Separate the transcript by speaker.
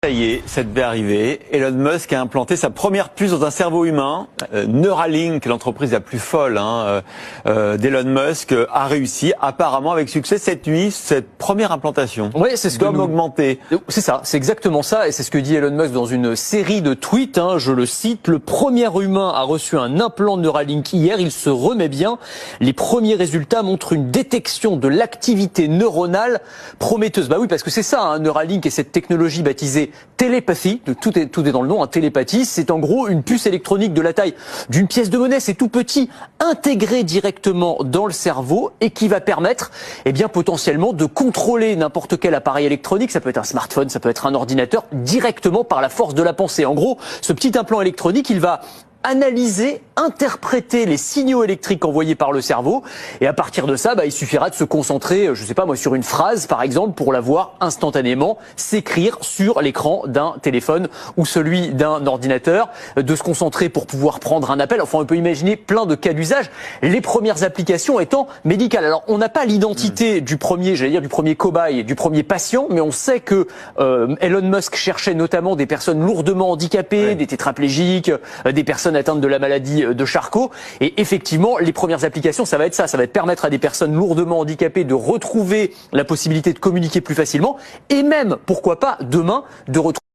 Speaker 1: Ça y est, ça devait arriver. Elon Musk a implanté sa première puce dans un cerveau humain. Neuralink, l'entreprise la plus folle d'Elon Musk, a réussi apparemment avec succès cette nuit, cette première implantation.
Speaker 2: Oui, c'est ce que
Speaker 1: augmenter.
Speaker 2: C'est ça, c'est exactement ça, et c'est ce que dit Elon Musk dans une série de tweets. Je le cite: le premier humain a reçu un implant Neuralink hier, il se remet bien. Les premiers résultats montrent une détection de l'activité neuronale prometteuse. Bah oui, parce que c'est ça, Neuralink et cette technologie baptisée télépathie, tout est dans le nom, télépathie, c'est en gros une puce électronique de la taille d'une pièce de monnaie, c'est tout petit, intégré directement dans le cerveau et qui va permettre, potentiellement de contrôler n'importe quel appareil électronique, ça peut être un smartphone, ça peut être un ordinateur, directement par la force de la pensée. En gros, ce petit implant électronique, il va analyser, interpréter les signaux électriques envoyés par le cerveau, et à partir de ça, il suffira de se concentrer, je sais pas moi, sur une phrase par exemple, pour la voir instantanément s'écrire sur l'écran d'un téléphone ou celui d'un ordinateur, de se concentrer pour pouvoir prendre un appel. Enfin, on peut imaginer plein de cas d'usage, les premières applications étant médicales. Alors, on n'a pas l'identité du premier, du premier cobaye, du premier patient, mais on sait que Elon Musk cherchait notamment des personnes lourdement handicapées, des tétraplégiques, des personnes atteintes de la maladie de Charcot. Et effectivement, les premières applications, ça va être ça. Ça va être permettre à des personnes lourdement handicapées de retrouver la possibilité de communiquer plus facilement, et même, pourquoi pas, demain, de retrouver